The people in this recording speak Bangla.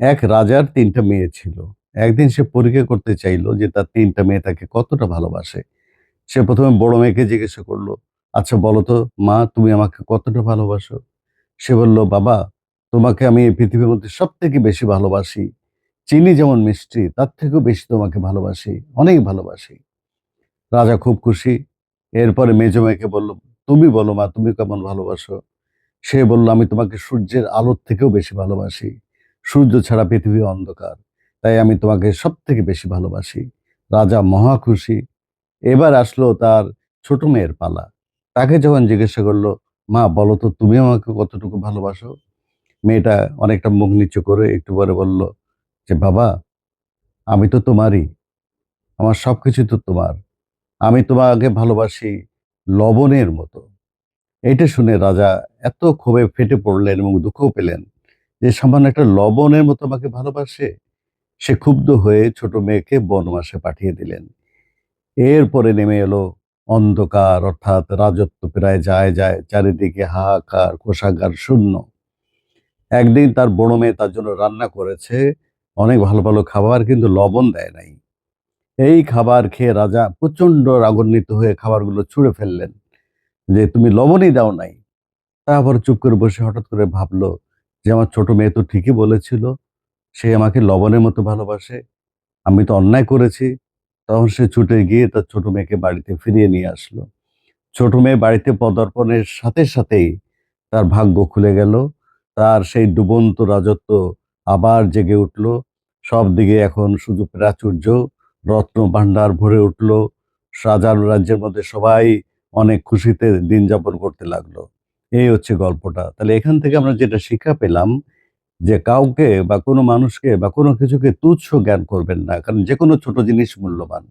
এক রাজার ৩ টা মেয়ে ছিল। একদিন সে পরীক্ষা করতে চাইল যে তার ৩ টা মেয়ে তাকে কতটা ভালোবাসে। সে ১ম এ বড় মেয়েকে জিজ্ঞাসা করল, "আচ্ছা বলো তো মা তুমি আমাকে কতটা ভালোবাসো?" সে বলল, "বাবা তোমাকে আমি এই পৃথিবীর মধ্যে সবথেকে বেশি ভালোবাসি। চিনি যেমন মিষ্টি তার থেকেও বেশি তোমাকে ভালোবাসি, অনেক ভালোবাসি।" রাজা খুব খুশি। এরপরে মেজো মেয়েকে বলল, "তুমি বলো মা তুমি কেমন ভালোবাসো?" সে বলল, "আমি তোমাকে সূর্যের আলোর থেকেও বেশি ভালোবাসি। সূর্য ছাড়া পৃথিবী অন্ধকার। তাই আমি তোমাকে সবথেকে বেশি ভালোবাসি।" রাজা মহা খুশি। এবার আসলো তার ছোট মেয়ের পালা। তাকে যখন জিজ্ঞাসা করল, "মা বলো তো তুমি আমাকে কতটুকু ভালোবাসো?" মেয়েটা অনেকটা মুখ নিচু করে একটু পরে বলল যে, "বাবা আমি তো তোমারই। আমার সবকিছু তো তোমার। আমি তোমাকে ভালোবাসি লবণের মতো।" এইটা শুনে রাজা এত ক্ষোভে ফেটে পড়লেন এবং দুঃখ পেলেন যে সামান্য একটা লবণের মতো আমাকে ভালোবাসে। সে ক্ষুব্ধ হয়ে ছোট মেয়েকে বনবাসে পাঠিয়ে দিলেন। এরপরে নেমে এলো অন্ধকার, অর্থাৎ রাজত্ব প্রায় যায় চারিদিকে হাহাকার, কোষাগার শূন্য। একদিন তার বড় মেয়ে তার জন্য রান্না করেছে অনেক ভালো খাবার, কিন্তু লবণ দেয় নাই। এই খাবার খেয়ে রাজা প্রচন্ড রাগান্বিত হয়ে খাবারগুলো ছুঁড়ে ফেললেন যে, "তুমি লবণই দাও নাই।" তারপর চুপ করে বসে হঠাৎ করে ভাবলো যে, আমার ছোট মেয়ে তো ঠিকই বলেছিল। সে আমাকে লবণের মতো ভালোবাসে। আমি তো অন্যায় করেছি। তখন সে ছুটে গিয়ে তার ছোট মেয়েকে বাড়িতে ফিরিয়ে নিয়ে আসলো। ছোট মেয়ে বাড়িতে পদার্পণের সাথেই তার ভাগ্য খুলে গেল। তার সেই ডুবন্ত রাজত্ব আবার জেগে উঠল। সবদিকে এখন শুধু প্রাচুর্য, রত্নভান্ডার ভরে উঠল। রাজার রাজ্যের মধ্যে সবাই অনেক খুশিতে দিন যাপন করতে লাগলো। এই হচ্ছে গল্পটা। তাহলে এখান থেকে আমরা যেটা শিক্ষা পেলাম যে কাউকে বা কোনো মানুষকে বা কোনো কিছুকে তুচ্ছ জ্ঞান করবেন না। কারণ যেকোনো ছোট জিনিস মূল্যবান।